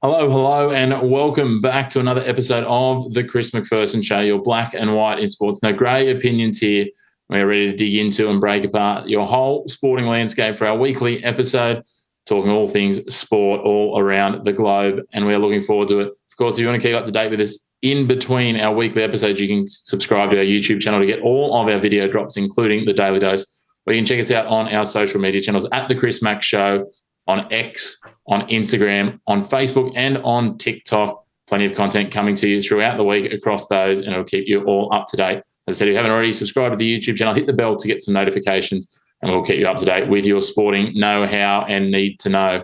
Hello, and welcome back to another episode of the Chris McPherson Show, your black and white in sports. No grey opinions here. We're ready to dig into and break apart your whole sporting landscape for our weekly episode, talking all things sport all around the globe, and we're looking forward to it. Of course, if you want to keep up to date with us in between our weekly episodes, you can subscribe to our YouTube channel to get all of our video drops, including the Daily Dose. Or you can check us out on our social media channels at The Chris Mack Show, on X, on Instagram, on Facebook, and on TikTok. Plenty of content coming to you throughout the week across those, and it'll keep you all up to date. As I said, if you haven't already subscribed to the YouTube channel, hit the bell to get some notifications, and we'll keep you up to date with your sporting know-how and need to know.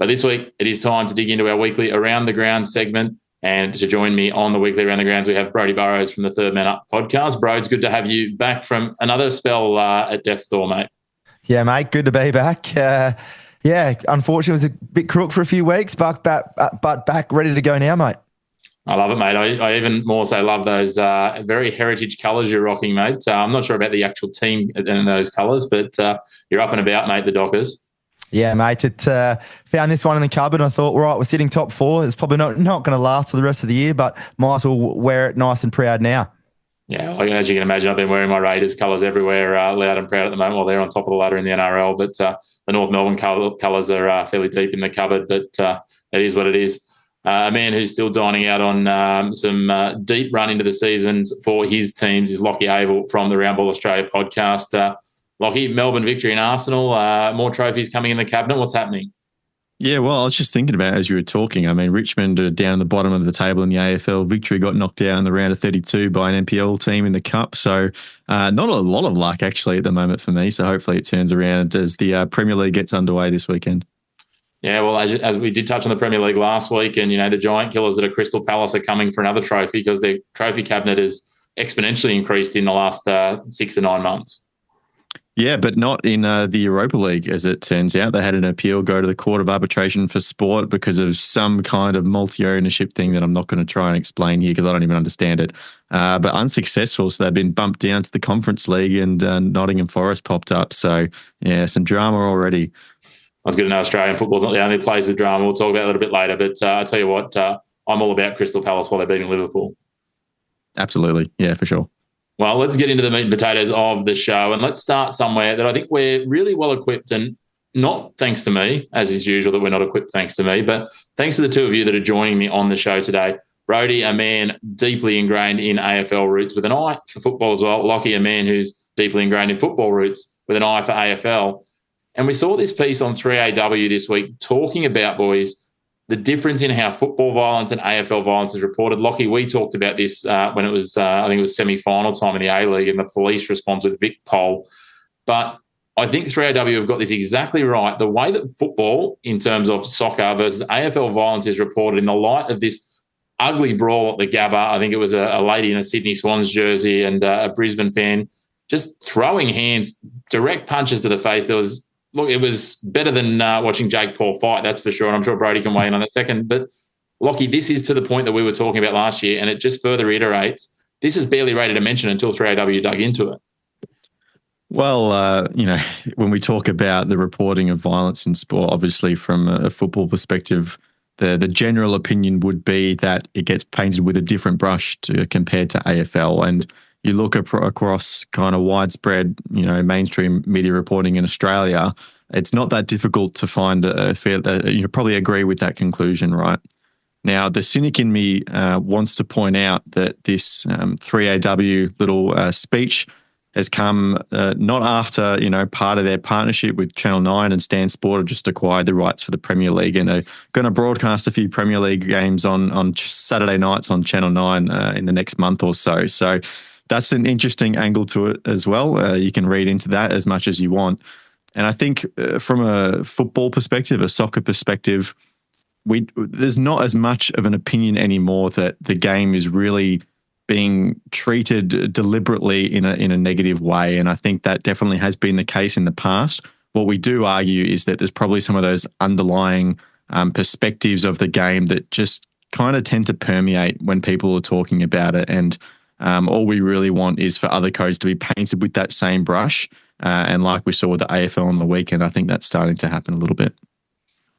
But this week, it is time to dig into our weekly Around the Ground segment. And to join me on the weekly Around the Grounds, we have Brodie Burrows from the Third Man Up podcast. Bro, it's good to have you back from another spell at Death's Door, mate. Yeah, mate, good to be back. Unfortunately, it was a bit crook for a few weeks, but back ready to go now, mate. I love it, mate. I even more so love those very heritage colours you're rocking, mate. I'm not sure about the actual team in those colours, but you're up and about, mate, the Dockers. Yeah, mate. It found this one in the cupboard. I thought, right, we're sitting top four. It's probably not going to last for the rest of the year, but might as well wear it nice and proud now. Yeah, as you can imagine, I've been wearing my Raiders colours everywhere, loud and proud at the moment while they're on top of the ladder in the NRL. But the North Melbourne colours are fairly deep in the cupboard, but it is what it is. A man who's still dining out on some deep run into the seasons for his teams is Lockie Abel from the Roundball Australia podcast. Lockie, Melbourne victory in Arsenal, more trophies coming in the cabinet. What's happening? Yeah, well, I was just thinking about as you were talking. I mean, Richmond are down the bottom of the table in the AFL. Victory got knocked out in the round of 32 by an NPL team in the Cup. So not a lot of luck actually at the moment for me. So hopefully it turns around as the Premier League gets underway this weekend. Yeah, well, as we did touch on the Premier League last week, and, the giant killers that are Crystal Palace are coming for another trophy because their trophy cabinet has exponentially increased in the last 6 to 9 months. Yeah, but not in the Europa League, as it turns out. They had an appeal go to the Court of Arbitration for Sport because of some kind of multi-ownership thing that I'm not going to try and explain here because I don't even understand it. But unsuccessful, so they've been bumped down to the Conference League, and Nottingham Forest popped up. So, yeah, some drama already. I was good to know Australian football's not the only place with drama. We'll talk about it a little bit later. But I tell you what, I'm all about Crystal Palace while they're beating Liverpool. Absolutely. Yeah, for sure. Well, let's get into the meat and potatoes of the show, and let's start somewhere that I think we're really well equipped, and not thanks to me, as is usual that we're not equipped thanks to me, but thanks to the two of you that are joining me on the show today. Brodie, a man deeply ingrained in AFL roots with an eye for football as well. Lockie, a man who's deeply ingrained in football roots with an eye for AFL. And we saw this piece on 3AW this week talking about, boys, the difference in how football violence and AFL violence is reported. Lockie, we talked about this when it was, I think it was semi-final time in the A-League and the police response with Vic Poll. But I think 3AW have got this exactly right. The way that football, in terms of soccer versus AFL violence, is reported in the light of this ugly brawl at the Gabba. I think it was a lady in a Sydney Swans jersey and a Brisbane fan just throwing hands, direct punches to the face. It was better than watching Jake Paul fight, that's for sure. And I'm sure Brodie can weigh in on that second. But, Lockie, this is to the point that we were talking about last year, and it just further reiterates this is barely rated a mention until 3AW dug into it. Well, when we talk about the reporting of violence in sport, obviously from a football perspective, the general opinion would be that it gets painted with a different brush compared to AFL. And you look across kind of widespread, mainstream media reporting in Australia, it's not that difficult to find a fair, you probably agree with that conclusion, right? Now, the cynic in me wants to point out that this 3AW little speech has come not after, part of their partnership with Channel 9 and Stan Sport have just acquired the rights for the Premier League, and are going to broadcast a few Premier League games on Saturday nights on Channel 9 in the next month or so. So that's an interesting angle to it as well. You can read into that as much as you want. And I think from a football perspective, a soccer perspective, there's not as much of an opinion anymore that the game is really being treated deliberately in a negative way. And I think that definitely has been the case in the past. What we do argue is that there's probably some of those underlying perspectives of the game that just kind of tend to permeate when people are talking about it. And all we really want is for other codes to be painted with that same brush. And like we saw with the AFL on the weekend, I think that's starting to happen a little bit.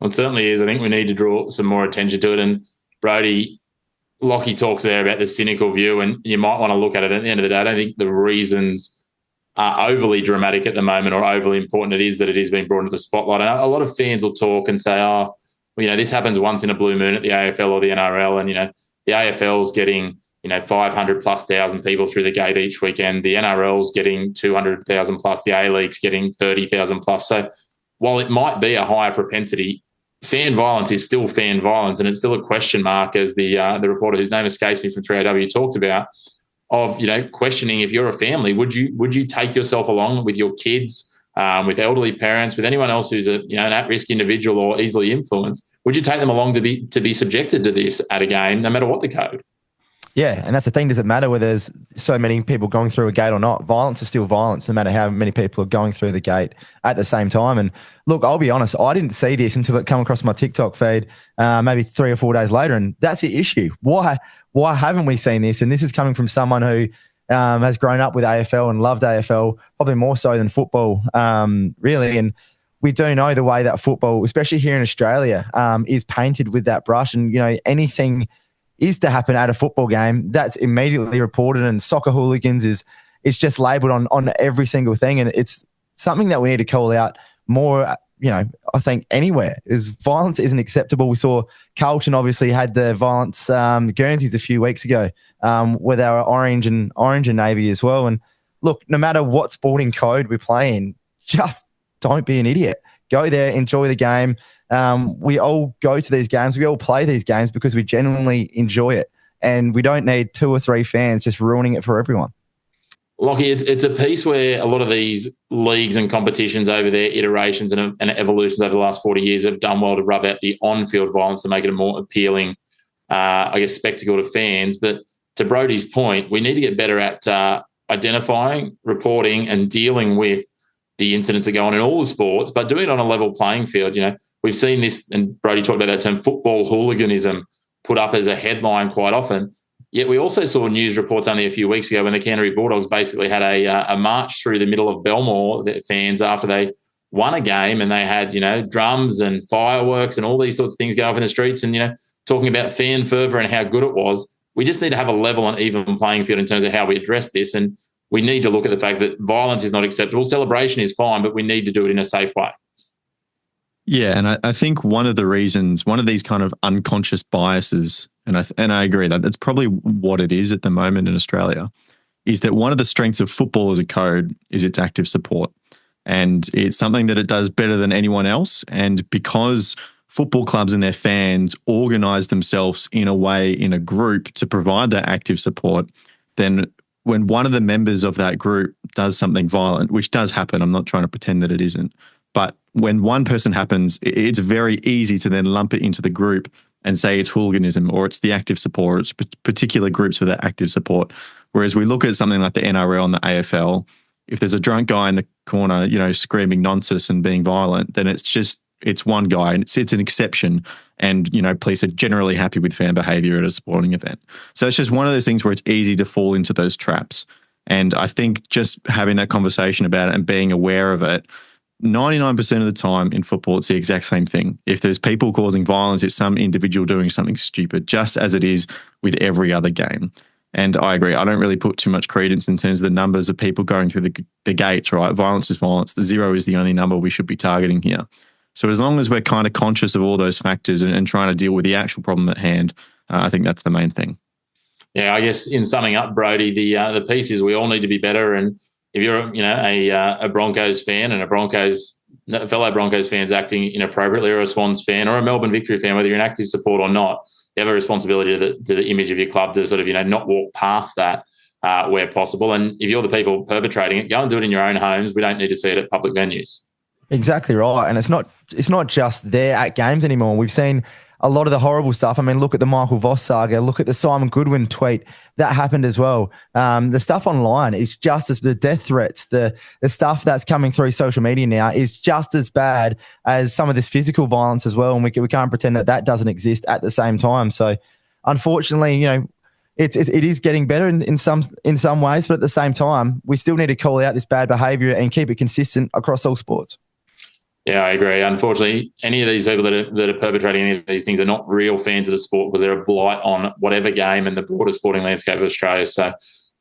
Well, it certainly is. I think we need to draw some more attention to it. And Brody, Lockie talks there about the cynical view, and you might want to look at it at the end of the day. I don't think the reasons are overly dramatic at the moment or overly important. It is that it is being brought into the spotlight. And a lot of fans will talk and say, oh, well, this happens once in a blue moon at the AFL or the NRL. And, the AFL's getting, 500 plus thousand people through the gate each weekend. The NRL's getting 200,000 plus. The A-League's getting 30,000 plus. So while it might be a higher propensity, fan violence is still fan violence, and it's still a question mark, as the reporter whose name escapes me from 3AW talked about, of questioning if you're a family, would you take yourself along with your kids, with elderly parents, with anyone else who's an at-risk individual or easily influenced? Would you take them along to be subjected to this at a game, no matter what the code? Yeah, and that's the thing. Does it matter whether there's so many people going through a gate or not? Violence is still violence, no matter how many people are going through the gate at the same time. And look, I'll be honest, I didn't see this until it came across my TikTok feed maybe 3 or 4 days later, and that's the issue. Why haven't we seen this? And this is coming from someone who has grown up with AFL and loved AFL, probably more so than football, really. And we do know the way that football, especially here in Australia, is painted with that brush. And, anything is to happen at a football game, that's immediately reported, and soccer hooligans is just labelled on every single thing. And it's something that we need to call out more, I think anywhere, is violence isn't acceptable. We saw Carlton obviously had the violence, Guernseys a few weeks ago, where they were orange and navy as well. And look, no matter what sporting code we play in, just don't be an idiot. Go there, enjoy the game. We all go to these games. We all play these games because we genuinely enjoy it. And we don't need 2 or 3 fans just ruining it for everyone. Lockie, it's a piece where a lot of these leagues and competitions over their iterations and evolutions over the last 40 years have done well to rub out the on-field violence to make it a more appealing, spectacle to fans. But to Brody's point, we need to get better at identifying, reporting, and dealing with the incidents that go on in all the sports, but doing it on a level playing field. We've seen this, and Brody talked about that term, football hooliganism, put up as a headline quite often. Yet we also saw news reports only a few weeks ago when the Canterbury Bulldogs basically had a march through the middle of Belmore, the fans, after they won a game, and they had, drums and fireworks and all these sorts of things go off in the streets, and, talking about fan fervour and how good it was. We just need to have a level and even playing field in terms of how we address this. And we need to look at the fact that violence is not acceptable. Celebration is fine, but we need to do it in a safe way. Yeah, and I think one of the reasons, one of these kind of unconscious biases, and I agree that that's probably what it is at the moment in Australia, is that one of the strengths of football as a code is its active support. And it's something that it does better than anyone else. And because football clubs and their fans organise themselves in a way, in a group, to provide that active support, then when one of the members of that group does something violent, which does happen, I'm not trying to pretend that it isn't, but when one person happens, it's very easy to then lump it into the group and say it's hooliganism or it's the active support, or it's particular groups with that active support. Whereas we look at something like the NRL and the AFL, if there's a drunk guy in the corner, screaming nonsense and being violent, then it's one guy, and it's an exception. And, police are generally happy with fan behaviour at a sporting event. So it's just one of those things where it's easy to fall into those traps. And I think just having that conversation about it and being aware of it, 99% of the time in football, it's the exact same thing. If there's people causing violence, it's some individual doing something stupid, just as it is with every other game. And I agree. I don't really put too much credence in terms of the numbers of people going through the gates, right? Violence is violence. The 0 is the only number we should be targeting here. So as long as we're kind of conscious of all those factors and trying to deal with the actual problem at hand, I think that's the main thing. Yeah, I guess in summing up, Brody, the piece is we all need to be better. And if you're, a Broncos fan and a fellow Broncos fans acting inappropriately, or a Swans fan or a Melbourne Victory fan, whether you're an active support or not, you have a responsibility to the image of your club to sort of, not walk past that where possible. And if you're the people perpetrating it, go and do it in your own homes. We don't need to see it at public venues. Exactly right. And it's not just there at games anymore. We've seen a lot of the horrible stuff. I mean, look at the Michael Voss saga, look at the Simon Goodwin tweet. That happened as well. The stuff online is just as, the death threats, the stuff that's coming through social media now is just as bad as some of this physical violence as well. And we can't pretend that doesn't exist at the same time. So unfortunately, it is getting better in some ways, but at the same time, we still need to call out this bad behaviour and keep it consistent across all sports. Yeah, I agree. Unfortunately, any of these people that are perpetrating any of these things are not real fans of the sport because they're a blight on whatever game and the broader sporting landscape of Australia. So,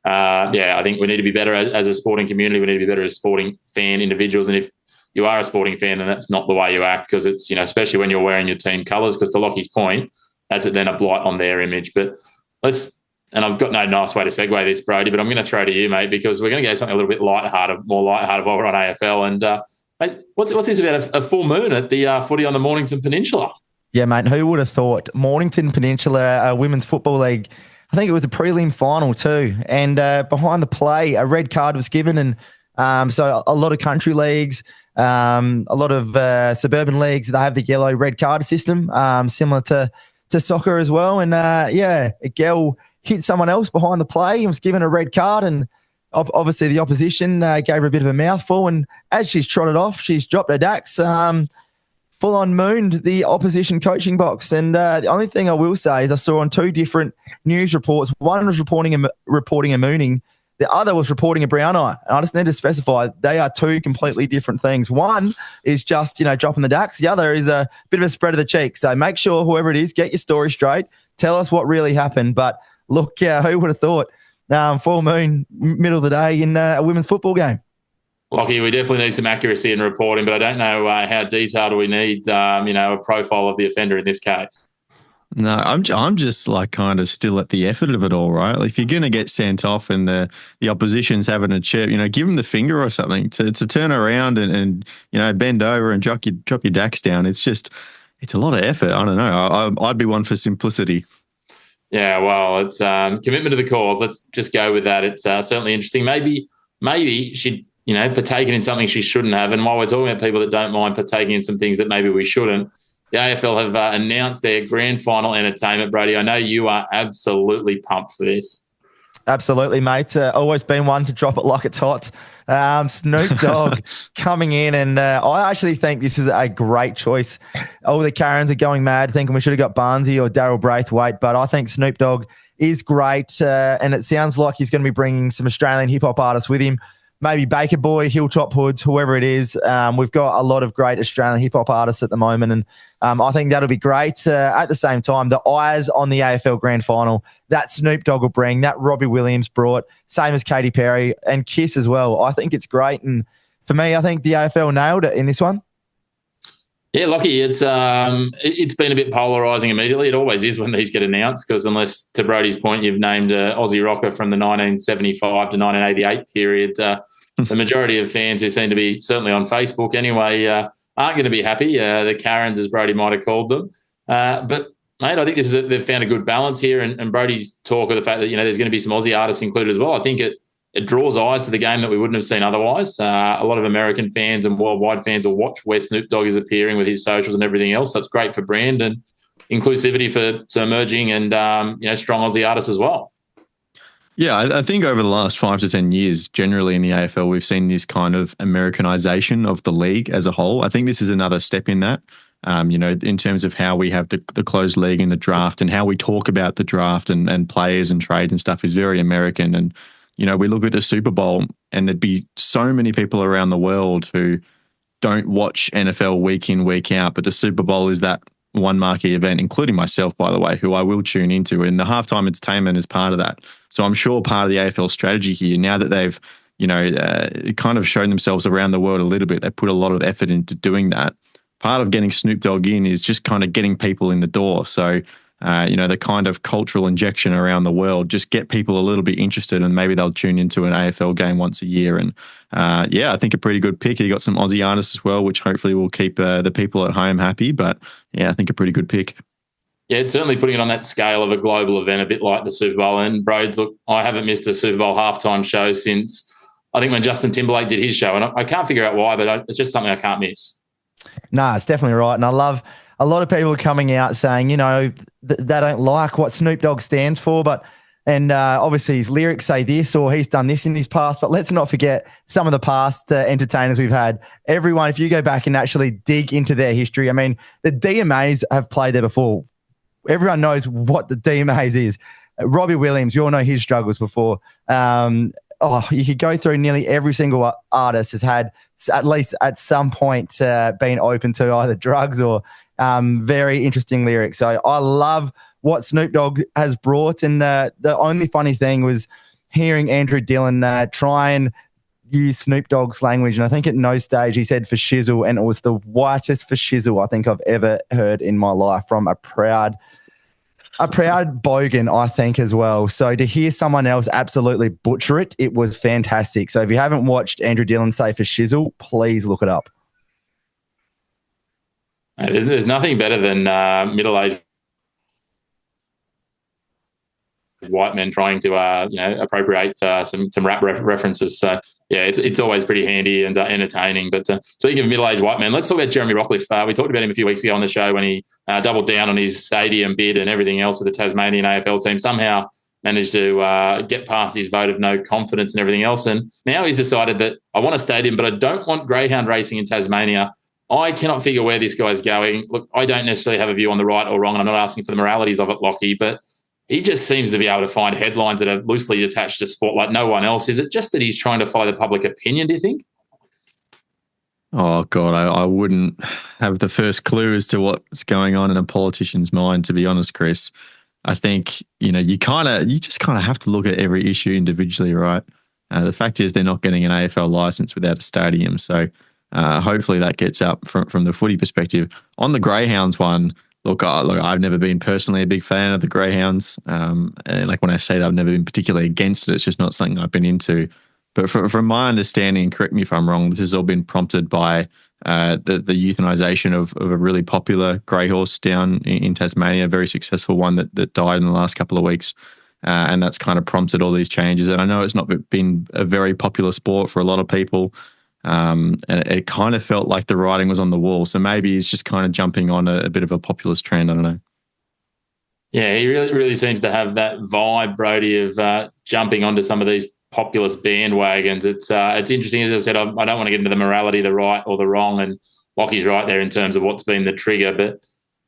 I think we need to be better as a sporting community. We need to be better as sporting fan individuals. And if you are a sporting fan, then that's not the way you act because it's, especially when you're wearing your team colours, because to Lockie's point, that's then a blight on their image. But and I've got no nice way to segue this, Brody, but I'm going to throw to you, mate, because we're going to go something a little bit more lighthearted while we're on AFL. And mate, what's this about a full moon at the footy on the Mornington Peninsula? Yeah, mate, who would have thought? Mornington Peninsula Women's Football League, I think it was a prelim final too. And behind the play, a red card was given. And so a lot of country leagues, a lot of suburban leagues, they have the yellow red card system, similar to soccer as well. And a girl hit someone else behind the play and was given a red card, and obviously the opposition gave her a bit of a mouthful, and as she's trotted off, she's dropped her dacks, full-on mooned the opposition coaching box. And the only thing I will say is I saw on two different news reports, one was reporting a mooning, the other was reporting a brown eye. And I just need to specify they are two completely different things. One is just, dropping the dacks. The other is a bit of a spread of the cheek. So make sure, whoever it is, get your story straight. Tell us what really happened. But look, who would have thought? Full moon, middle of the day in a women's football game. Lockie, we definitely need some accuracy in reporting, but I don't know how detailed we need, a profile of the offender in this case. No, I'm just like kind of still at the effort of it all, right? Like if you're going to get sent off and the opposition's having a chip, give them the finger or something to turn around and bend over and drop your dacks down. It's a lot of effort. I don't know. I'd be one for simplicity. Yeah, well, it's commitment to the cause. Let's just go with that. It's certainly interesting. Maybe she'd, partaken in something she shouldn't have. And while we're talking about people that don't mind partaking in some things that maybe we shouldn't, the AFL have announced their grand final entertainment, Brady. I know you are absolutely pumped for this. Absolutely, mate. Always been one to drop it like it's hot. Snoop Dogg coming in, and I actually think this is a great choice. All the Karens are going mad, thinking we should have got Barnesy or Daryl Braithwaite, but I think Snoop Dogg is great, and it sounds like he's going to be bringing some Australian hip-hop artists with him. Maybe Baker Boy, Hilltop Hoods, whoever it is. We've got a lot of great Australian hip-hop artists at the moment, and I think that'll be great. At the same time, the eyes on the AFL Grand Final, that Snoop Dogg will bring, that Robbie Williams brought, same as Katy Perry and Kiss as well. I think it's great, and for me, I think the AFL nailed it in this one. Yeah, Lockie, it's been a bit polarising immediately. It always is when these get announced, because unless, to Brody's point, you've named an Aussie rocker from the 1975 to 1988 period, the majority of fans who seem to be, certainly on Facebook anyway, aren't going to be happy. The Karens, as Brody might have called them. But, mate, I think they've found a good balance here, and Brody's talk of the fact that, there's going to be some Aussie artists included as well. I think it draws eyes to the game that we wouldn't have seen otherwise. A lot of American fans and worldwide fans will watch where Snoop Dogg is appearing with his socials and everything else. So it's great for brand and inclusivity for some emerging and strong Aussie artists as well. Yeah, I think over the last 5 to 10 years, generally in the AFL, we've seen this kind of Americanization of the league as a whole. I think this is another step in that. In terms of how we have the closed league and the draft, and how we talk about the draft and players and trades and stuff is very American. And we look at the Super Bowl and there'd be so many people around the world who don't watch NFL week in, week out, but the Super Bowl is that one marquee event, including myself, by the way, who I will tune into. And the halftime entertainment is part of that. So I'm sure part of the AFL strategy here, now that they've, kind of shown themselves around the world a little bit, they put a lot of effort into doing that. Part of getting Snoop Dogg in is just kind of getting people in the door. So the kind of cultural injection around the world, just get people a little bit interested, and maybe they'll tune into an AFL game once a year. And I think a pretty good pick. You got some Aussie artists as well, which hopefully will keep the people at home happy. But yeah, I think a pretty good pick. Yeah, it's certainly putting it on that scale of a global event, a bit like the Super Bowl. And Broads, look, I haven't missed a Super Bowl halftime show since I think when Justin Timberlake did his show, and I can't figure out why, but it's just something I can't miss. No, it's definitely right. And I love a lot of people coming out saying, they don't like what Snoop Dogg stands for, and obviously his lyrics say this, or he's done this in his past. But let's not forget some of the past entertainers we've had. Everyone, if you go back and actually dig into their history, I mean, the DMAs have played there before. Everyone knows what the DMAs is. Robbie Williams, you all know his struggles before. You could go through nearly every single artist has had at least at some point been open to either drugs or very interesting lyrics. So I love what Snoop Dogg has brought. And the only funny thing was hearing Andrew Dillon try and use Snoop Dogg's language. And I think at no stage he said for shizzle, and it was the whitest for shizzle I think I've ever heard in my life from a proud bogan, I think, as well. So to hear someone else absolutely butcher it, it was fantastic. So if you haven't watched Andrew Dillon say for shizzle, please look it up. There's nothing better than middle-aged white men trying to appropriate some rap references. So yeah, it's always pretty handy and entertaining. But speaking of middle-aged white men, let's talk about Jeremy Rockcliffe. We talked about him a few weeks ago on the show when he doubled down on his stadium bid and everything else with the Tasmanian AFL team. Somehow managed to get past his vote of no confidence and everything else. And now he's decided that I want a stadium, but I don't want greyhound racing in Tasmania. I cannot figure where this guy's going. Look, I don't necessarily have a view on the right or wrong, and I'm not asking for the moralities of it, Lockie, but he just seems to be able to find headlines that are loosely attached to sport like no one else. Is it just that he's trying to follow the public opinion, do you think? Oh, God, I wouldn't have the first clue as to what's going on in a politician's mind, to be honest, Chris. I think, you just kind of have to look at every issue individually, right? The fact is they're not getting an AFL license without a stadium. So hopefully that gets up from the footy perspective. On the Greyhounds one, Look, I've never been personally a big fan of the Greyhounds. And like when I say that, I've never been particularly against it. It's just not something I've been into. But from my understanding, correct me if I'm wrong, this has all been prompted by the euthanization of a really popular grey horse down in Tasmania, a very successful one that died in the last couple of weeks. And that's kind of prompted all these changes. And I know it's not been a very popular sport for a lot of people. And it kind of felt like the writing was on the wall. So maybe he's just kind of jumping on a bit of a populist trend. I don't know. Yeah, he really seems to have that vibe, Brody, of jumping onto some of these populist bandwagons. It's interesting, as I said, I don't want to get into the morality, the right or the wrong, and Lockie's right there in terms of what's been the trigger. But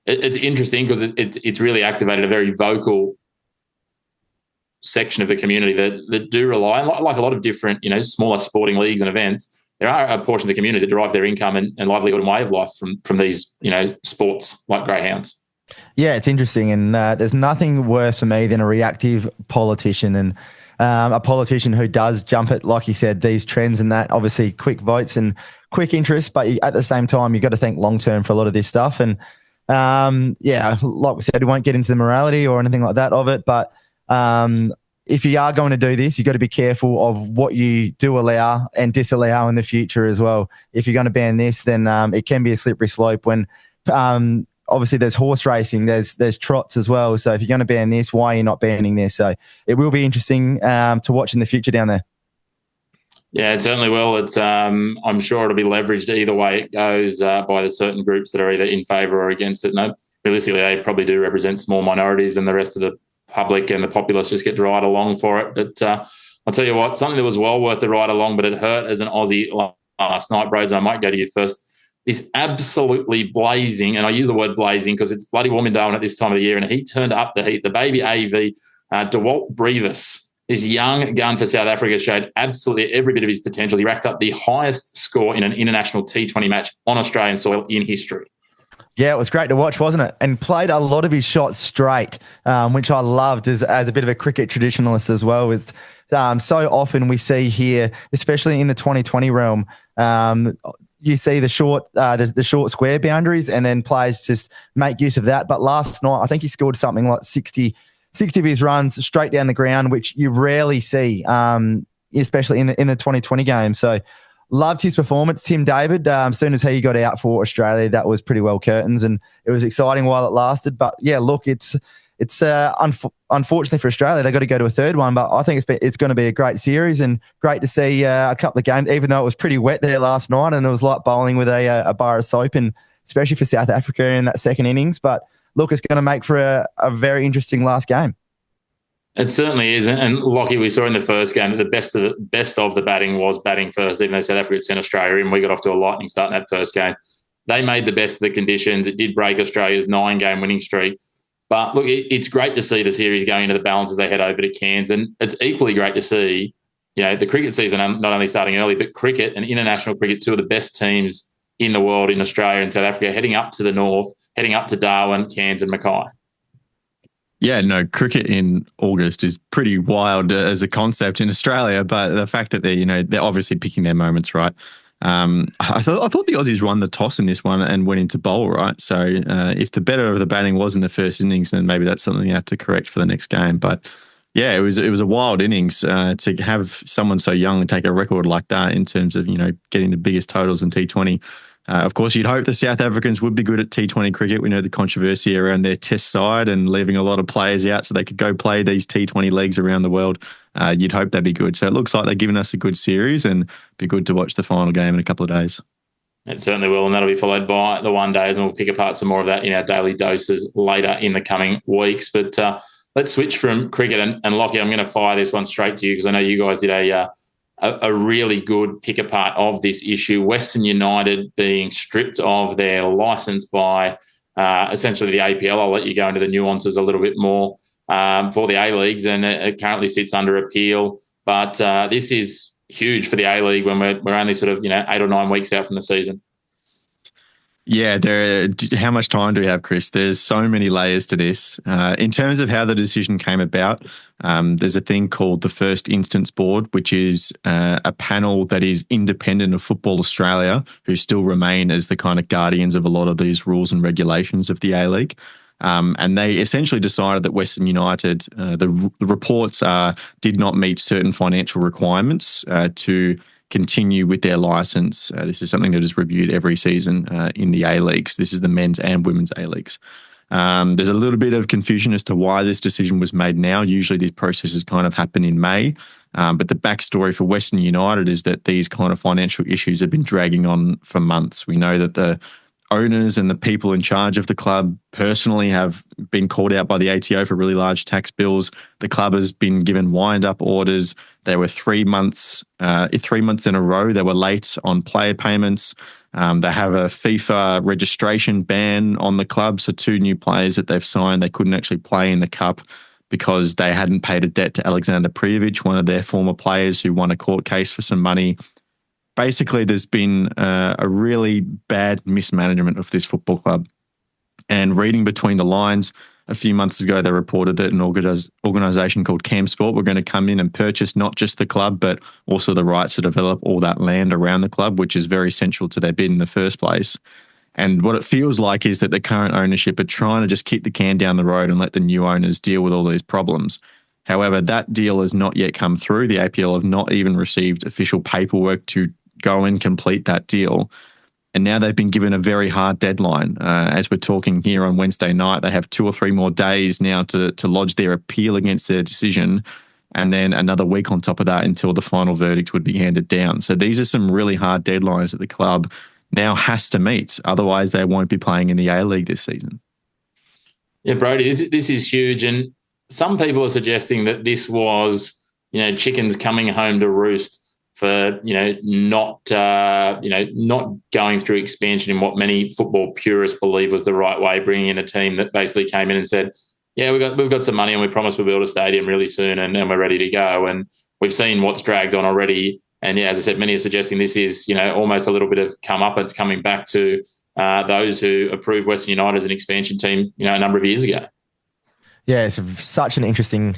it's interesting because it's really activated a very vocal section of the community that do rely, like a lot of different, smaller sporting leagues and events. There are a portion of the community that derive their income and livelihood and way of life from these, sports like greyhounds. Yeah, it's interesting. And there's nothing worse for me than a reactive politician and a politician who does jump at, like you said, these trends and that, obviously quick votes and quick interest. But at the same time, you've got to think long-term for a lot of this stuff. And like we said, we won't get into the morality or anything like that of it. But if you are going to do this, you've got to be careful of what you do allow and disallow in the future as well. If you're going to ban this, then it can be a slippery slope when obviously there's horse racing, there's trots as well. So if you're going to ban this, why are you not banning this? So it will be interesting to watch in the future down there. Yeah, it certainly will. It's I'm sure it'll be leveraged either way it goes by the certain groups that are either in favour or against it. No, realistically, they probably do represent small minorities, and the rest of the public and the populace just get to ride along for it. But I'll tell you what, something that was well worth the ride along, but it hurt as an Aussie last night, Broads. I might go to you first. This absolutely blazing, and I use the word blazing because it's bloody warm in Darwin at this time of the year, and he turned up the heat. The baby AV, DeWalt Brevis, this young gun for South Africa, showed absolutely every bit of his potential. He racked up the highest score in an international T20 match on Australian soil in history. Yeah, it was great to watch, wasn't it? And played a lot of his shots straight, which I loved as a bit of a cricket traditionalist as well. Is so often we see here, especially in the 2020 realm, you see the short square boundaries, and then players just make use of that. But last night, I think he scored something like 60 of his runs straight down the ground, which you rarely see, especially in the 2020 game. So loved his performance. Tim David, as soon as he got out for Australia, that was pretty well curtains, and it was exciting while it lasted. But yeah, look, it's unfortunately for Australia, they've got to go to a third one, but I think it's going to be a great series and great to see a couple of games, even though it was pretty wet there last night and it was like bowling with a bar of soap, and especially for South Africa in that second innings. But look, it's going to make for a very interesting last game. It certainly is. And Lockie, we saw in the first game that the best of the batting was batting first, even though South Africa sent Australia in. We got off to a lightning start in that first game. They made the best of the conditions. It did break Australia's 9-game winning streak. But look, it's great to see the series going into the balance as they head over to Cairns. And it's equally great to see the cricket season not only starting early, but cricket and international cricket, two of the best teams in the world in Australia and South Africa, heading up to the north, heading up to Darwin, Cairns and Mackay. Yeah, no, cricket in August is pretty wild as a concept in Australia, but the fact that they're obviously picking their moments, right? I thought the Aussies won the toss in this one and went into bowl, right? So if the better of the batting was in the first innings, then maybe that's something you have to correct for the next game. But yeah, it was a wild innings to have someone so young and take a record like that in terms of getting the biggest totals in T20. Of course, you'd hope the South Africans would be good at T20 cricket. We know the controversy around their test side and leaving a lot of players out so they could go play these T20 leagues around the world. You'd hope they'd be good. So it looks like they're giving us a good series and be good to watch the final game in a couple of days. It certainly will, and that'll be followed by the one days, and we'll pick apart some more of that in our daily doses later in the coming weeks. But let's switch from cricket, and Lockie, I'm going to fire this one straight to you because I know you guys did a really good pick apart of this issue. Western United being stripped of their licence by essentially the APL. I'll let you go into the nuances a little bit more for the A-Leagues, and it currently sits under appeal. But this is huge for the A-League when we're only sort of 8 or 9 weeks out from the season. Yeah, how much time do we have, Chris? There's so many layers to this. In terms of how the decision came about, there's a thing called the First Instance Board, which is a panel that is independent of Football Australia, who still remain as the kind of guardians of a lot of these rules and regulations of the A-League. And they essentially decided that Western United, the reports did not meet certain financial requirements to continue with their license. This is something that is reviewed every season in the A-Leagues. This is the men's and women's A-Leagues. There's a little bit of confusion as to why this decision was made now. Usually these processes kind of happen in May. But the backstory for Western United is that these kind of financial issues have been dragging on for months. We know that the owners and the people in charge of the club personally have been called out by the ATO for really large tax bills. The club has been given wind-up orders. They were 3 months in a row. They were late on player payments. They have a FIFA registration ban on the club. So 2 new players that they've signed, they couldn't actually play in the cup because they hadn't paid a debt to Alexander Prijovic, one of their former players who won a court case for some money. Basically, there's been a really bad mismanagement of this football club. And reading between the lines, a few months ago, they reported that an organisation called CamSport were going to come in and purchase not just the club, but also the rights to develop all that land around the club, which is very central to their bid in the first place. And what it feels like is that the current ownership are trying to just kick the can down the road and let the new owners deal with all these problems. However, that deal has not yet come through. The APL have not even received official paperwork to go and complete that deal. And now they've been given a very hard deadline. As we're talking here on Wednesday night, they have 2 or 3 more days now to lodge their appeal against their decision, and then another week on top of that until the final verdict would be handed down. So these are some really hard deadlines that the club now has to meet. Otherwise, they won't be playing in the A-League this season. Yeah, Brody, this is huge. And some people are suggesting that this was, chickens coming home to roost for not going through expansion in what many football purists believe was the right way, bringing in a team that basically came in and said, yeah, we've got some money and we promise we'll build a stadium really soon and we're ready to go. And we've seen what's dragged on already. And yeah, as I said, many are suggesting this is almost a little bit of comeuppance coming back to those who approved Western United as an expansion team a number of years ago. Yeah, it's such an interesting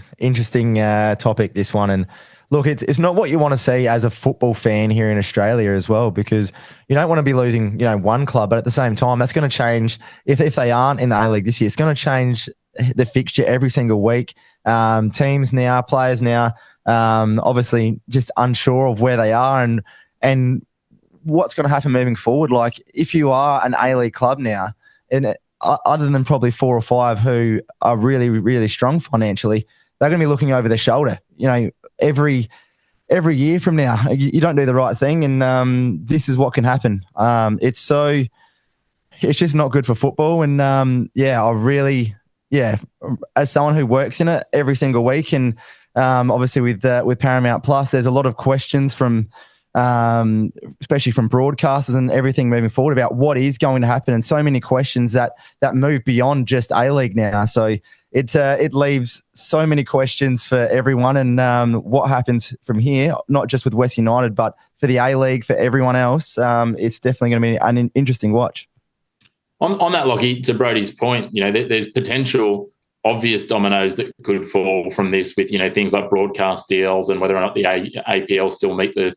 topic, this one. And look, it's not what you want to see as a football fan here in Australia as well, because you don't want to be losing, one club, but at the same time, that's going to change if they aren't in the A-League this year. It's going to change the fixture every single week. Teams now, players now, obviously just unsure of where they are and what's going to happen moving forward. Like if you are an A-League club now, and other than probably 4 or 5 who are really, really strong financially, they're going to be looking over their shoulder. Every year from now, you don't do the right thing, and this is what can happen. It's just not good for football. And as someone who works in it every single week, and obviously with Paramount Plus, there's a lot of questions from, especially from broadcasters and everything moving forward about what is going to happen, and so many questions that move beyond just A-League now. So it leaves so many questions for everyone, and what happens from here, not just with West United, but for the A-League, for everyone else. It's definitely going to be an interesting watch. On that, Lockie, to Brody's point, there's potential obvious dominoes that could fall from this with, things like broadcast deals and whether or not the APL still meet the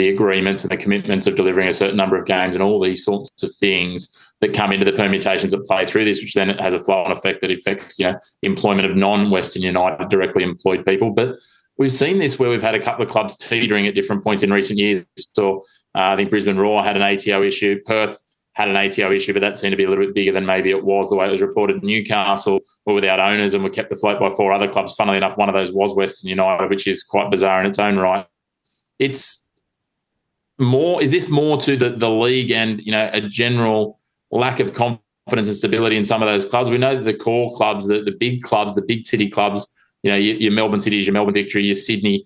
agreements and the commitments of delivering a certain number of games and all these sorts of things that come into the permutations that play through this, which then it has a flow-on effect that affects, employment of non-Western United directly employed people. But we've seen this where we've had a couple of clubs teetering at different points in recent years. So I think Brisbane Roar had an ATO issue. Perth had an ATO issue, but that seemed to be a little bit bigger than maybe it was the way it was reported. Newcastle were without owners and were kept afloat by 4 other clubs. Funnily enough, one of those was Western United, which is quite bizarre in its own right. Is this more to the league and, a general lack of confidence and stability in some of those clubs? We know that the core clubs, the big clubs, the big city clubs, your Melbourne Cities, your Melbourne Victory, your Sydney,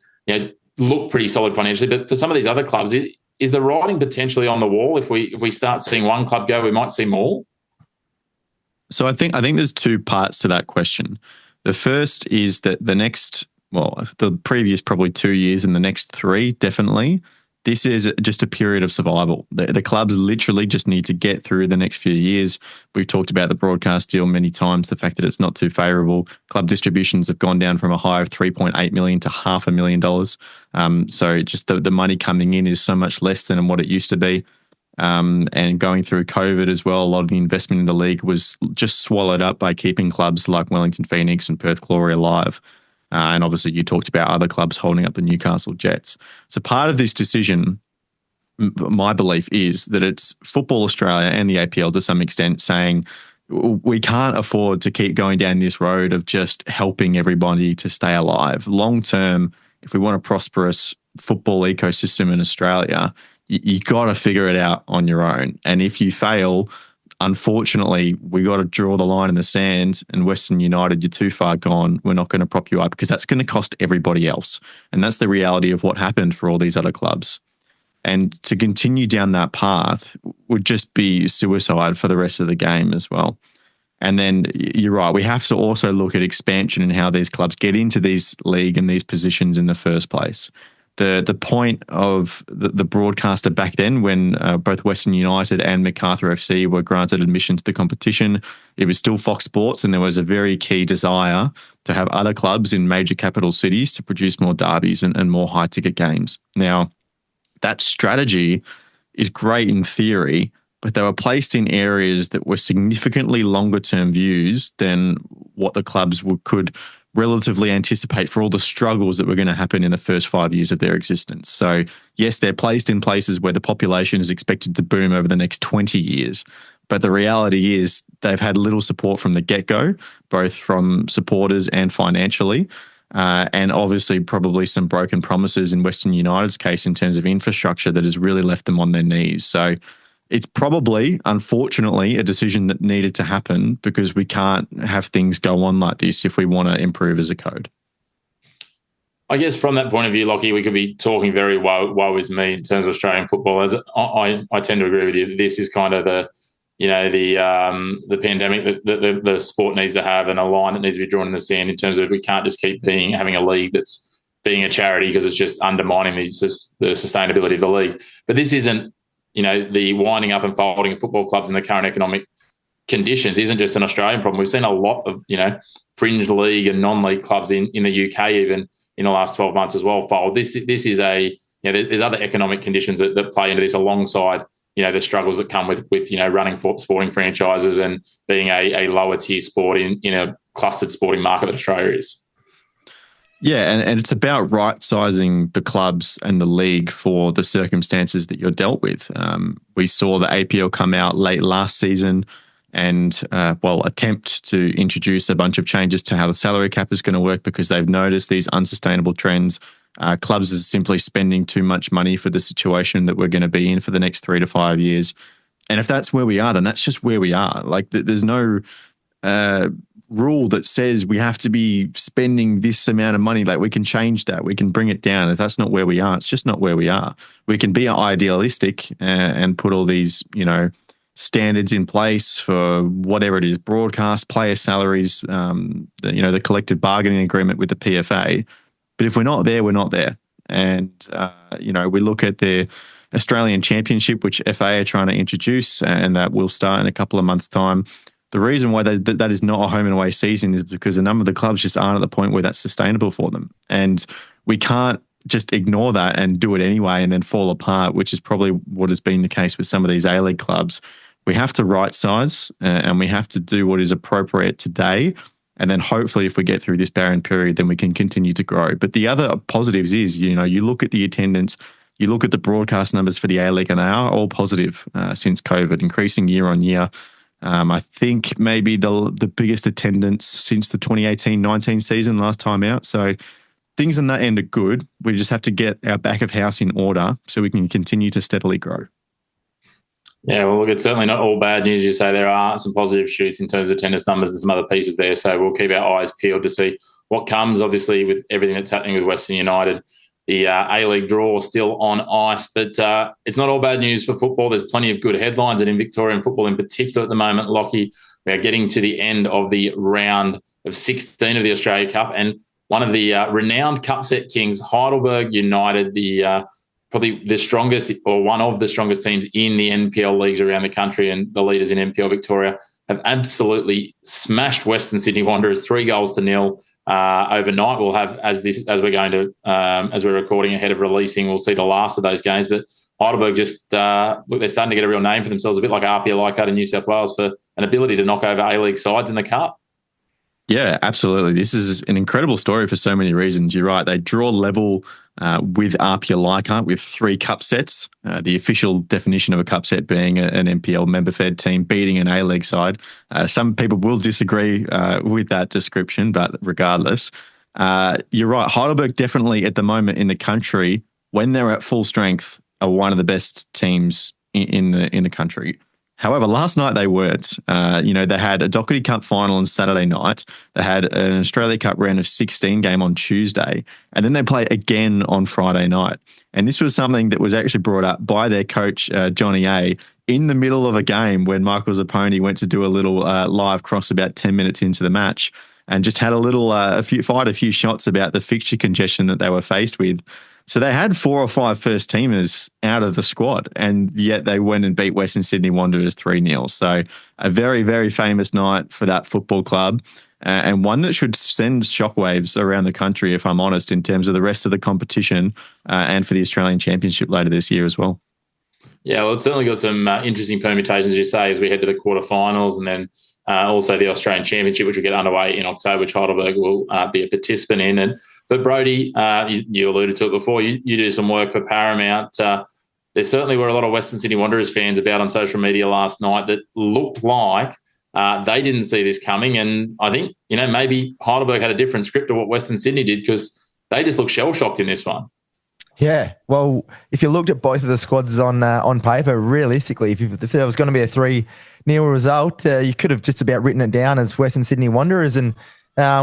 look pretty solid financially. But for some of these other clubs, is the writing potentially on the wall? If we start seeing one club go, we might see more. So I think there's 2 parts to that question. The first is that the previous probably 2 years and the next 3, definitely, this is just a period of survival. The clubs literally just need to get through the next few years. We've talked about the broadcast deal many times, the fact that it's not too favourable. Club distributions have gone down from a high of $3.8 million to $500,000. So just the money coming in is so much less than what it used to be. And going through COVID as well, a lot of the investment in the league was just swallowed up by keeping clubs like Wellington Phoenix and Perth Glory alive. And obviously you talked about other clubs holding up the Newcastle Jets. So part of this decision, my belief is that it's Football Australia and the APL to some extent saying we can't afford to keep going down this road of just helping everybody to stay alive. Long term, if we want a prosperous football ecosystem in Australia, you got to figure it out on your own. And if you fail, unfortunately, we got to draw the line in the sand, and Western United, you're too far gone. We're not going to prop you up because that's going to cost everybody else. And that's the reality of what happened for all these other clubs. And to continue down that path would just be suicide for the rest of the game as well. And then you're right, we have to also look at expansion and how these clubs get into these league and these positions in the first place. The point of the broadcaster back then, when both Western United and Macarthur FC were granted admission to the competition, it was still Fox Sports, and there was a very key desire to have other clubs in major capital cities to produce more derbies and more high-ticket games. Now, that strategy is great in theory, but they were placed in areas that were significantly longer-term views than what the clubs could relatively anticipate for all the struggles that were going to happen in the first 5 years of their existence. So yes, they're placed in places where the population is expected to boom over the next 20 years. But the reality is they've had little support from the get-go, both from supporters and financially. And obviously probably some broken promises in Western United's case in terms of infrastructure that has really left them on their knees. So it's probably, unfortunately, a decision that needed to happen because we can't have things go on like this if we want to improve as a code. I guess from that point of view, Lockie, we could be talking very woe is me in terms of Australian football. As I tend to agree with you. This is kind of the pandemic that the sport needs to have, and a line that needs to be drawn in the sand in terms of we can't just keep having a league that's being a charity because it's just undermining the sustainability of the league. But this isn't, the winding up and folding of football clubs in the current economic conditions isn't just an Australian problem. We've seen a lot of, fringe league and non-league clubs in the UK even in the last 12 months as well fold. This is there's other economic conditions that play into this alongside, the struggles that come with running sporting franchises and being a lower tier sport in a clustered sporting market that Australia is. Yeah, and it's about right-sizing the clubs and the league for the circumstances that you're dealt with. We saw the APL come out late last season and, attempt to introduce a bunch of changes to how the salary cap is going to work because they've noticed these unsustainable trends. Clubs are simply spending too much money for the situation that we're going to be in for the next 3 to 5 years. And if that's where we are, then that's just where we are. Like, there's no rule that says we have to be spending this amount of money. Like, we can change that. We can bring it down. If that's not where we are, it's just not where we are. We can be idealistic and put all these, standards in place for whatever it is, broadcast, player salaries, the collective bargaining agreement with the PFA. But if we're not there, we're not there. And, we look at the Australian Championship, which FA are trying to introduce, and that will start in a couple of months' time. The reason why that is not a home and away season is because a number of the clubs just aren't at the point where that's sustainable for them. And we can't just ignore that and do it anyway and then fall apart, which is probably what has been the case with some of these A-League clubs. We have to right size and we have to do what is appropriate today. And then hopefully if we get through this barren period, then we can continue to grow. But the other positives is, you look at the attendance, you look at the broadcast numbers for the A-League, and they are all positive since COVID, increasing year on year. I think maybe the biggest attendance since the 2018-19 season last time out. So things on that end are good. We just have to get our back of house in order so we can continue to steadily grow. Yeah, well, look, it's certainly not all bad news. You say there are some positive shoots in terms of attendance numbers and some other pieces there. So we'll keep our eyes peeled to see what comes, obviously, with everything that's happening with Western United. The A-League draw still on ice, but it's not all bad news for football. There's plenty of good headlines, and in Victorian football in particular at the moment, Lockie, we are getting to the end of the round of 16 of the Australia Cup, and one of the renowned CupSet Kings, Heidelberg United, probably the strongest or one of the strongest teams in the NPL leagues around the country and the leaders in NPL Victoria, have absolutely smashed Western Sydney Wanderers 3-0 overnight. We'll have, as we're recording ahead of releasing, we'll see the last of those games. But Heidelberg they're starting to get a real name for themselves, a bit like RPL Leichhardt in New South Wales, for an ability to knock over A-League sides in the Cup. Yeah, absolutely. This is an incredible story for so many reasons. You're right. They draw level with RPL Leichhardt with 3 cup sets. The official definition of a cup set being an NPL member-fed team beating an A-League side. Some people will disagree with that description, but regardless, you're right. Heidelberg definitely at the moment in the country, when they're at full strength, are one of the best teams in the country. However, last night they weren't. They had a Doherty Cup final on Saturday night. They had an Australia Cup round of 16 game on Tuesday, and then they play again on Friday night. And this was something that was actually brought up by their coach, Johnny A, in the middle of a game when Michael Zapponi went to do a little live cross about 10 minutes into the match and just had a few shots about the fixture congestion that they were faced with. So they had 4 or 5 first teamers out of the squad, and yet they went and beat Western Sydney Wanderers 3-0. So a very, very famous night for that football club, and one that should send shockwaves around the country, if I'm honest, in terms of the rest of the competition and for the Australian Championship later this year as well. Yeah, well, it's certainly got some interesting permutations, as you say, as we head to the quarterfinals, and then also the Australian Championship, which will get underway in October, which Heidelberg will be a participant in. But Brodie, you alluded to it before, you do some work for Paramount. There certainly were a lot of Western Sydney Wanderers fans about on social media last night that looked like they didn't see this coming. And I think, maybe Heidelberg had a different script to what Western Sydney did, because they just looked shell-shocked in this one. Yeah, well, if you looked at both of the squads on paper, realistically, if there was going to be a 3-0 result, you could have just about written it down as Western Sydney Wanderers. And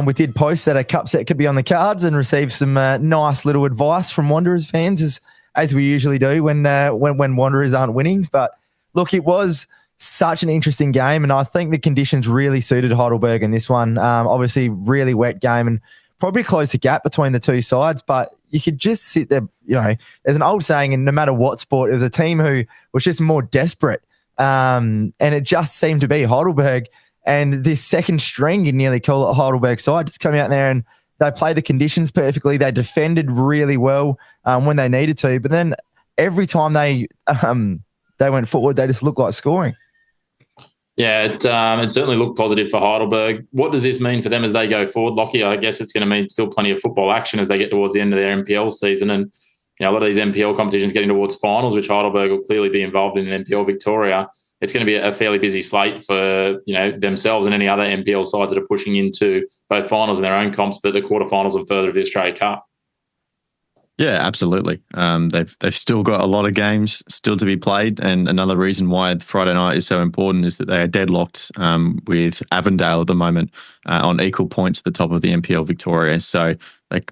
we did post that a cup set could be on the cards and receive some nice little advice from Wanderers fans, as we usually do when Wanderers aren't winning. But look, it was such an interesting game, and I think the conditions really suited Heidelberg in this one. Obviously, really wet game and probably closed the gap between the two sides, but you could just sit there. There's an old saying, and no matter what sport, it was a team who was just more desperate, and it just seemed to be Heidelberg. And this second string, you nearly call it, Heidelberg side, just come out there and they played the conditions perfectly. They defended really well when they needed to. But then every time they went forward, they just looked like scoring. Yeah, it certainly looked positive for Heidelberg. What does this mean for them as they go forward, Lockie? I guess it's going to mean still plenty of football action as they get towards the end of their NPL season. And a lot of these NPL competitions getting towards finals, which Heidelberg will clearly be involved in NPL Victoria. It's going to be a fairly busy slate for themselves and any other NPL sides that are pushing into both finals and their own comps, but the quarterfinals and further of the Australia Cup. Yeah, absolutely. They've still got a lot of games still to be played, and another reason why Friday night is so important is that they are deadlocked with Avondale at the moment on equal points at the top of the NPL Victoria. So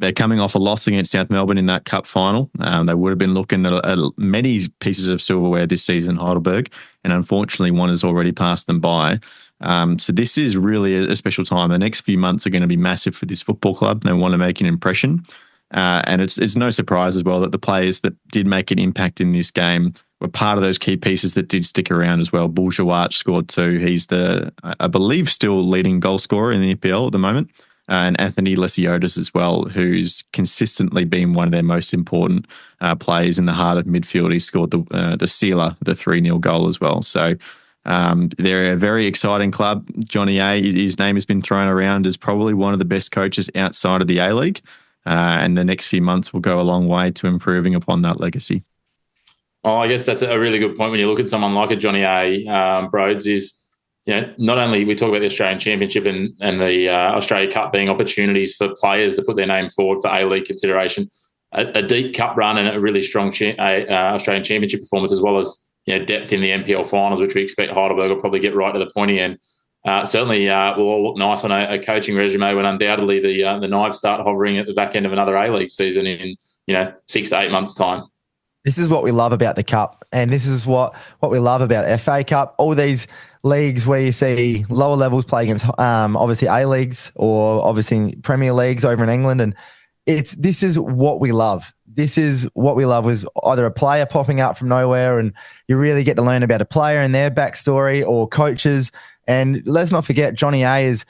They're coming off a loss against South Melbourne in that cup final. They would have been looking at many pieces of silverware this season, Heidelberg, and unfortunately one has already passed them by. So this is really a special time. The next few months are going to be massive for this football club. They want to make an impression. And it's no surprise as well that the players that did make an impact in this game were part of those key pieces that did stick around as well. Buljawach scored 2. He's I believe, still leading goal scorer in the EPL at the moment. And Anthony Lesiotis as well, who's consistently been one of their most important players in the heart of midfield. He scored the sealer, the 3-0 goal as well. So they're a very exciting club. Johnny A, his name has been thrown around as probably one of the best coaches outside of the A-League. And the next few months will go a long way to improving upon that legacy. Well, I guess that's a really good point when you look at someone like a Johnny A. Broads is, not only we talk about the Australian Championship and the Australia Cup being opportunities for players to put their name forward for A-League consideration, a deep cup run and a really strong Australian Championship performance, as well as depth in the NPL finals, which we expect Heidelberg will probably get right to the pointy end. Certainly will all look nice on a coaching resume when undoubtedly the knives start hovering at the back end of another A-League season in 6 to 8 months' time. This is what we love about the Cup, and this is what we love about FA Cup. All these leagues where you see lower levels play against obviously A-Leagues or obviously Premier Leagues over in England, and this is what we love. This is what we love, was either a player popping up from nowhere and you really get to learn about a player and their backstory, or coaches. And let's not forget, Johnny A is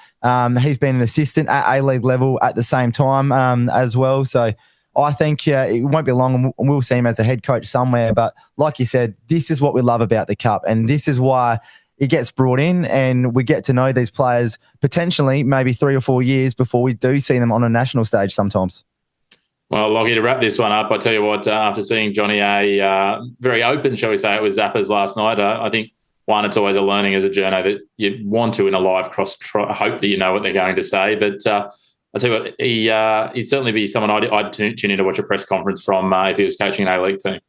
he's been an assistant at A-League level at the same time as well. So I think it won't be long and we'll see him as a head coach somewhere. But like you said, this is what we love about the Cup, and this is why it gets brought in and we get to know these players potentially maybe 3 or 4 years before we do see them on a national stage sometimes. Well, Lockie, to wrap this one up, I tell you what, after seeing Johnny A very open, shall we say, it was Zappers last night, I think, one, it's always a learning as a journo that you want to, in a live cross, hope that you know what they're going to say. But I tell you what, he'd certainly be someone I'd tune in to watch a press conference from if he was coaching an A-League team.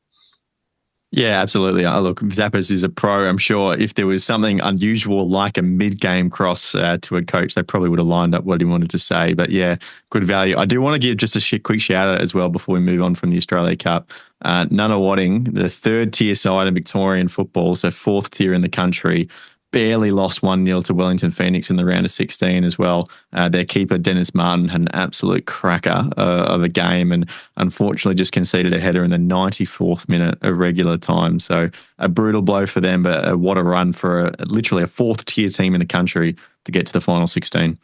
Yeah, absolutely. Look, Zappers is a pro. I'm sure if there was something unusual like a mid-game cross to a coach, they probably would have lined up what he wanted to say. But yeah, good value. I do want to give just a quick shout out as well before we move on from the Australia Cup. Nunawading, the 3rd tier side in Victorian football, so 4th tier in the country, barely lost 1-0 to Wellington Phoenix in the round of 16 as well. Their keeper, Dennis Martin, had an absolute cracker of a game and unfortunately just conceded a header in the 94th minute of regular time. So a brutal blow for them, but what a run for literally a 4th tier team in the country to get to the final 16.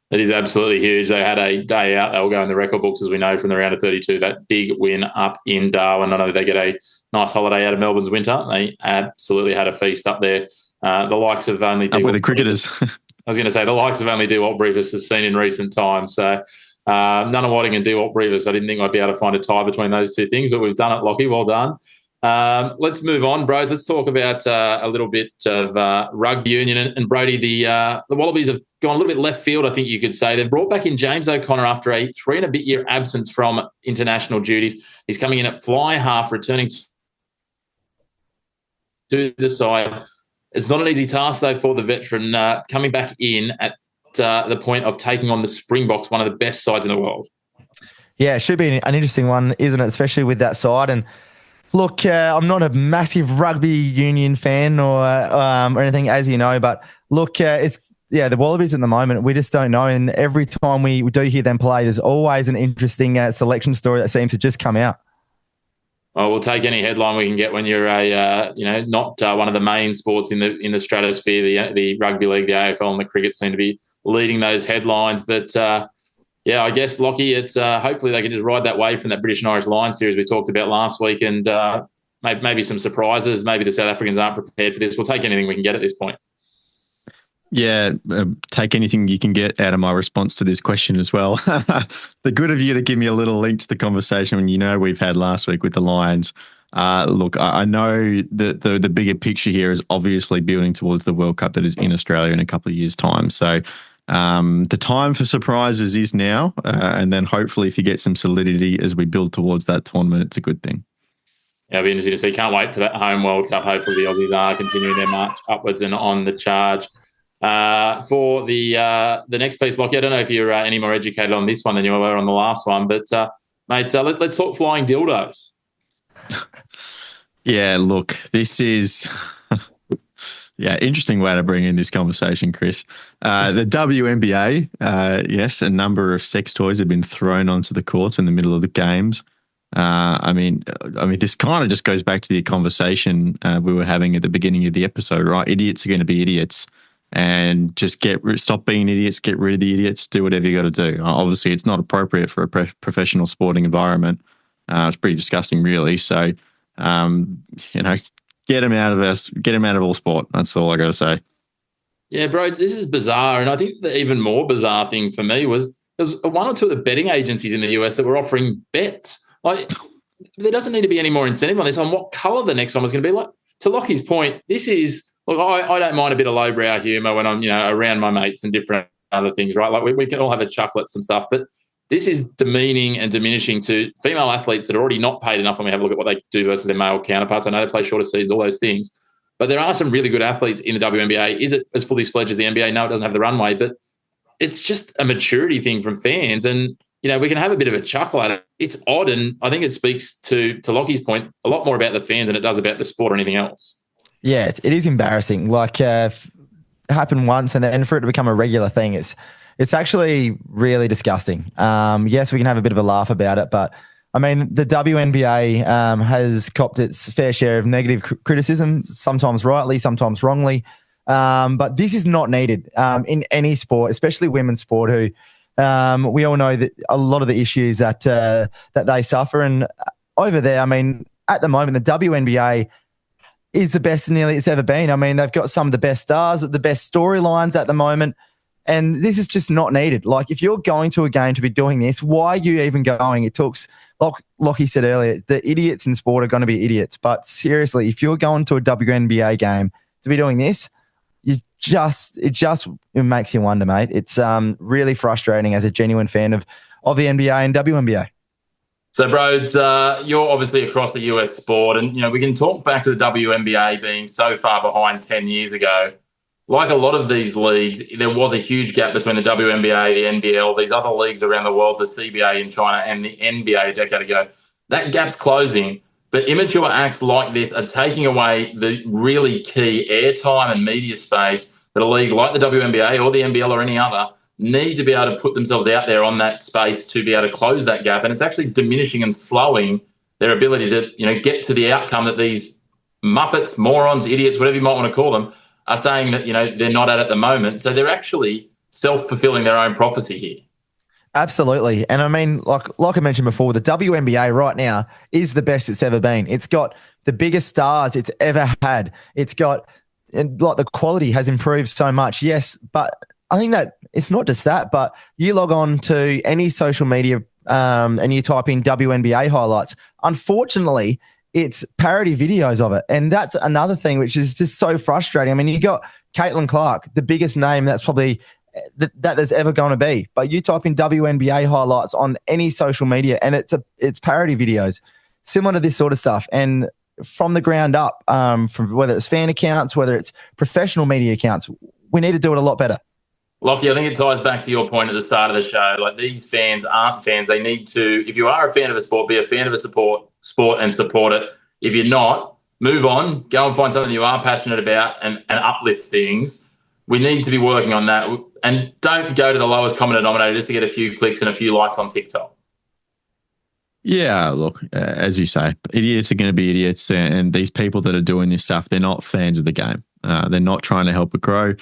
It is absolutely huge. They had a day out. They will go in the record books, as we know, from the round of 32, that big win up in Darwin. Not only did they get a nice holiday out of Melbourne's winter, they absolutely had a feast up there. The likes of only up with the cricketers. I was going to say the likes of only Dewalt Brevis has seen in recent times. So Nunawading and Dewalt Brevis, I didn't think I'd be able to find a tie between those two things, but we've done it, Lockie. Well done. Let's move on, Broads. Let's talk about a little bit of rugby union. And Brody, the Wallabies have gone a little bit left field, I think you could say. They've brought back in James O'Connor after a 3-and-a-bit-year absence from international duties. He's coming in at fly half, returning to the side. It's not an easy task, though, for the veteran coming back in at the point of taking on the Springboks, one of the best sides in the world. Yeah, it should be an interesting one, isn't it, especially with that side. And look, I'm not a massive rugby union fan or anything, as you know, but look, the Wallabies at the moment, we just don't know. And every time we do hear them play, there's always an interesting selection story that seems to just come out. Well, we'll take any headline we can get when you're not one of the main sports in the stratosphere. The rugby league, the AFL, and the cricket seem to be leading those headlines. But I guess, Lockie, it's hopefully they can just ride that wave from that British and Irish Lions series we talked about last week, and maybe some surprises. Maybe the South Africans aren't prepared for this. We'll take anything we can get at this point. Yeah, take anything you can get out of my response to this question as well. The good of you to give me a little link to the conversation when we've had last week with the Lions. Look, I know that the bigger picture here is obviously building towards the World Cup that is in Australia in a couple of years' time. So the time for surprises is now, and then hopefully if you get some solidity as we build towards that tournament, it's a good thing. Yeah, it'll be interesting to see. Can't wait for that home World Cup. Hopefully the Aussies are continuing their march upwards and on the charge. For the next piece, Lockie, I don't know if you're any more educated on this one than you were on the last one, but mate, let's talk flying dildos. Yeah, look, this is interesting way to bring in this conversation, Chris. The WNBA, yes, a number of sex toys have been thrown onto the courts in the middle of the games. I mean, this kind of just goes back to the conversation we were having at the beginning of the episode, right? Idiots are going to be idiots, and just stop being idiots, get rid of the idiots, do whatever you got to do. Obviously, it's not appropriate for a professional sporting environment. It's pretty disgusting, really. So, get them out of us, get them out of all sport. That's all I got to say. Yeah, bro, this is bizarre. And I think the even more bizarre thing for me was there's one or two of the betting agencies in the US that were offering bets. Like, there doesn't need to be any more incentive on this, on what colour the next one was going to be. Like, to Lockie's point, this is, look, I don't mind a bit of lowbrow humour when I'm, around my mates and different other things, right? Like, we can all have a chuckle at some stuff, but this is demeaning and diminishing to female athletes that are already not paid enough when we have a look at what they do versus their male counterparts. I know they play shorter seasons, all those things, but there are some really good athletes in the WNBA. Is it as fully fledged as the NBA? No, it doesn't have the runway, but it's just a maturity thing from fans. And, we can have a bit of a chuckle at it. It's odd, and I think it speaks to Lockie's point a lot more about the fans than it does about the sport or anything else. Yeah, it is embarrassing. Like, it happened once, and then for it to become a regular thing, it's actually really disgusting. Yes, we can have a bit of a laugh about it, but I mean, the WNBA has copped its fair share of negative criticism, sometimes rightly, sometimes wrongly. But this is not needed in any sport, especially women's sport, who we all know that a lot of the issues that they suffer. And over there, I mean, at the moment, the WNBA is the best nearly it's ever been. I mean, they've got some of the best stars, the best storylines at the moment. And this is just not needed. Like, if you're going to a game to be doing this, why are you even going? It talks, like Lockie said earlier, the idiots in sport are going to be idiots. But seriously, if you're going to a WNBA game to be doing this, it makes you wonder, mate. It's really frustrating as a genuine fan of the NBA and WNBA. So, Broads, you're obviously across the US sport, and we can talk back to the WNBA being so far behind 10 years ago. Like a lot of these leagues, there was a huge gap between the WNBA, the NBL, these other leagues around the world, the CBA in China and the NBA a decade ago. That gap's closing, but immature acts like this are taking away the really key airtime and media space that a league like the WNBA or the NBL or any other need to be able to put themselves out there on that space to be able to close that gap. And it's actually diminishing and slowing their ability to, get to the outcome that these muppets, morons, idiots, whatever you might want to call them, are saying that, they're not at the moment. So they're actually self-fulfilling their own prophecy here. Absolutely. And I mean, like I mentioned before, the WNBA right now is the best it's ever been. It's got the biggest stars it's ever had. It's got, and like, the quality has improved so much. Yes, but I think that it's not just that, but you log on to any social media and you type in WNBA highlights. Unfortunately, it's parody videos of it. And that's another thing which is just so frustrating. I mean, you got Caitlin Clark, the biggest name that's probably that there's ever going to be. But you type in WNBA highlights on any social media and it's parody videos, similar to this sort of stuff. And from the ground up, from whether it's fan accounts, whether it's professional media accounts, we need to do it a lot better. Lockie, I think it ties back to your point at the start of the show. Like, these fans aren't fans. They need to, if you are a fan of a sport, be a fan of a sport and support it. If you're not, move on, go and find something you are passionate about and uplift things. We need to be working on that. And don't go to the lowest common denominator just to get a few clicks and a few likes on TikTok. Yeah, look, as you say, idiots are going to be idiots. And these people that are doing this stuff, they're not fans of the game. They're not trying to help it grow.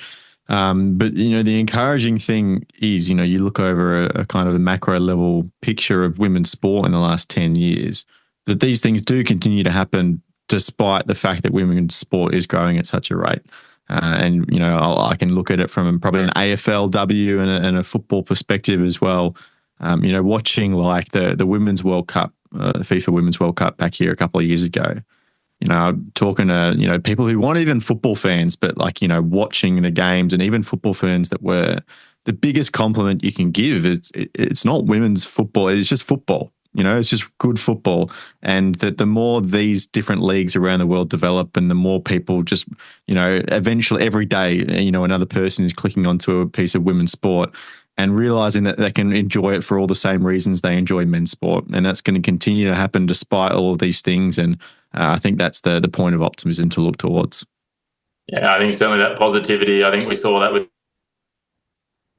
But, the encouraging thing is, you look over a kind of a macro level picture of women's sport in the last 10 years, that these things do continue to happen despite the fact that women's sport is growing at such a rate. And, I can look at it from probably an AFLW and a football perspective as well. Watching like the Women's World Cup, FIFA Women's World Cup back here a couple of years ago, talking to, people who weren't even football fans, but like, watching the games, and even football fans that were, the biggest compliment you can give is it's not women's football. It's just football. It's just good football. And that the more these different leagues around the world develop and the more people just, eventually every day, another person is clicking onto a piece of women's sport and realizing that they can enjoy it for all the same reasons they enjoy men's sport. And that's going to continue to happen despite all of these things. And I think that's the point of optimism to look towards. Yeah, I think certainly that positivity, I think we saw that with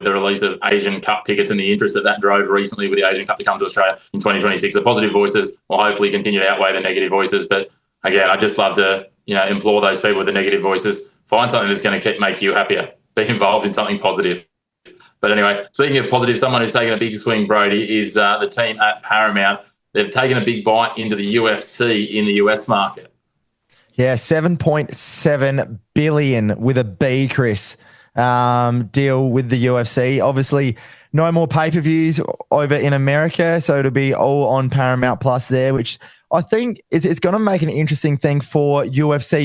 the release of Asian Cup tickets and the interest that drove recently with the Asian Cup to come to Australia in 2026. The positive voices will hopefully continue to outweigh the negative voices. But again, I just love to, implore those people with the negative voices, find something that's going to make you happier. Be involved in something positive. But anyway, speaking of positive, someone who's taken a big swing, Brody, is the team at Paramount. They've taken a big bite into the UFC in the US market. Yeah, 7.7 billion with a B, Chris, deal with the UFC. Obviously, no more pay-per-views over in America, so it'll be all on Paramount Plus there, which I think it's going to make an interesting thing for UFC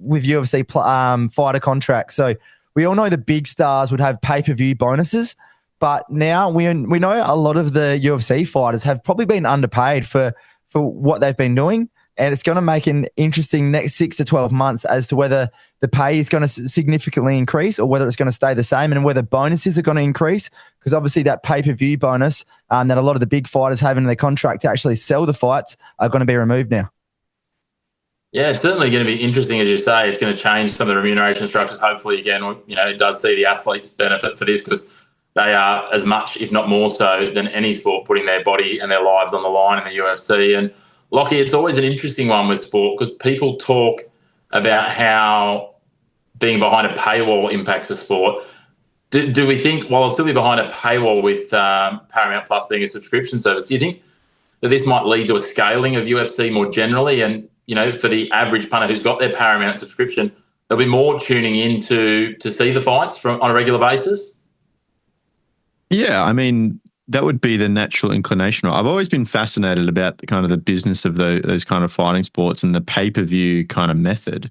with UFC fighter contracts. So we all know the big stars would have pay-per-view bonuses, but now we know a lot of the UFC fighters have probably been underpaid for what they've been doing. And it's going to make an interesting next 6 to 12 months as to whether the pay is going to significantly increase or whether it's going to stay the same, and whether bonuses are going to increase, because obviously that pay-per-view bonus that a lot of the big fighters have in their contract to actually sell the fights are going to be removed now. Yeah, it's certainly going to be interesting, as you say. It's going to change some of the remuneration structures. Hopefully, again, it does see the athletes benefit for this, because they are as much, if not more so, than any sport putting their body and their lives on the line in the UFC. And Lockie, it's always an interesting one with sport, because people talk about how being behind a paywall impacts the sport. Do we think, while it'll still be behind a paywall with Paramount Plus being a subscription service, do you think that this might lead to a scaling of UFC more generally? And, for the average punter who's got their Paramount subscription, there'll be more tuning in to see the fights on a regular basis? Yeah, I mean, that would be the natural inclination. I've always been fascinated about the business of those kind of fighting sports and the pay-per-view kind of method.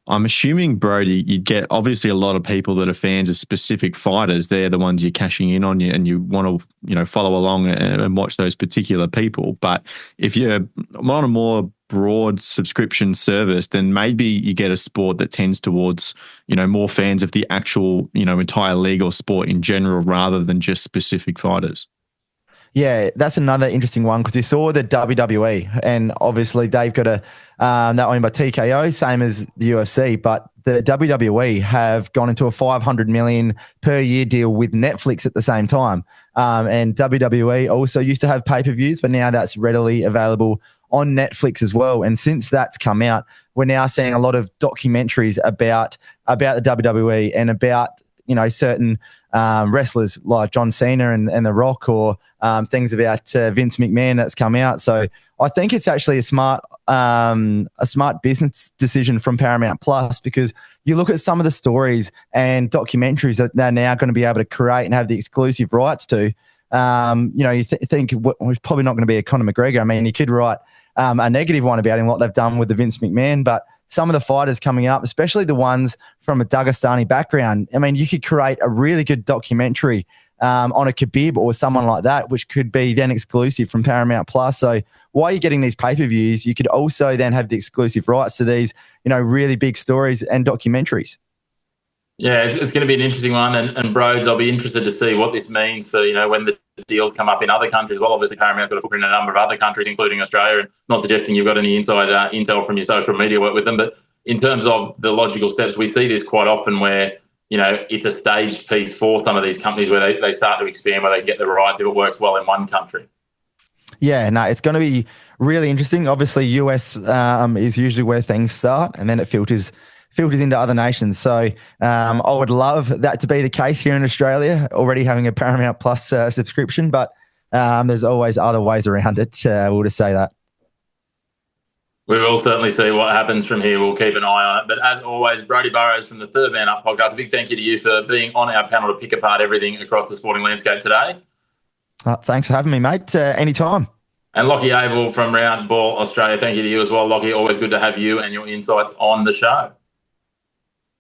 I'm assuming, Brody, you'd get obviously a lot of people that are fans of specific fighters. They're the ones you're cashing in on, and you want to, follow along and watch those particular people. But if you're on a more broad subscription service, then maybe you get a sport that tends towards, more fans of the actual, entire league or sport in general, rather than just specific fighters. Yeah, that's another interesting one, because you saw the WWE, and obviously they've got they're owned by TKO, same as the UFC, but the WWE have gone into a $500 million per year deal with Netflix at the same time. And WWE also used to have pay-per-views, but now that's readily available on Netflix as well. And since that's come out, we're now seeing a lot of documentaries about the WWE and about, certain wrestlers like John Cena and The Rock, or things about Vince McMahon that's come out. So I think it's actually a smart business decision from Paramount Plus, because you look at some of the stories and documentaries that they're now going to be able to create and have the exclusive rights to. You think we're probably not going to be a Conor McGregor. I mean, you could write a negative one about him, what they've done with the Vince McMahon, but some of the fighters coming up, especially the ones from a Dagestani background, I mean, you could create a really good documentary on a Khabib or someone like that, which could be then exclusive from Paramount Plus. So while you're getting these pay-per-views, you could also then have the exclusive rights to these, really big stories and documentaries. Yeah, it's going to be an interesting one. And Broads, I'll be interested to see what this means for, when the deals come up in other countries. Well, obviously, Paramount's got a footprint in a number of other countries, including Australia, and not suggesting you've got any inside intel from your social media work with them. But in terms of the logical steps, we see this quite often where, it's a staged piece for some of these companies where they start to expand, where they get the rights if it works well in one country. Yeah, no, it's going to be really interesting. Obviously, US is usually where things start, and then it filters into other nations. So I would love that to be the case here in Australia, already having a Paramount Plus subscription, but there's always other ways around it. We'll just say that. We will certainly see what happens from here. We'll keep an eye on it. But as always, Brody Burrows from the Third Man Up podcast, a big thank you to you for being on our panel to pick apart everything across the sporting landscape today. Thanks for having me, mate. Anytime. And Lockie Abel from Round Ball Australia, thank you to you as well, Lockie. Always good to have you and your insights on the show.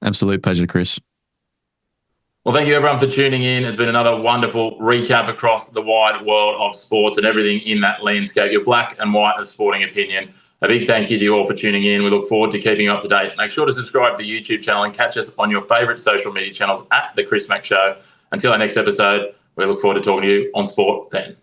Absolute pleasure, Chris. Well, thank you everyone for tuning in. It's been another wonderful recap across the wide world of sports and everything in that landscape, your black and white of sporting opinion. A big thank you to you all for tuning in. We look forward to keeping you up to date. Make sure to subscribe to the YouTube channel and catch us on your favourite social media channels at The Chris Mack Show. Until our next episode, we look forward to talking to you on sport then.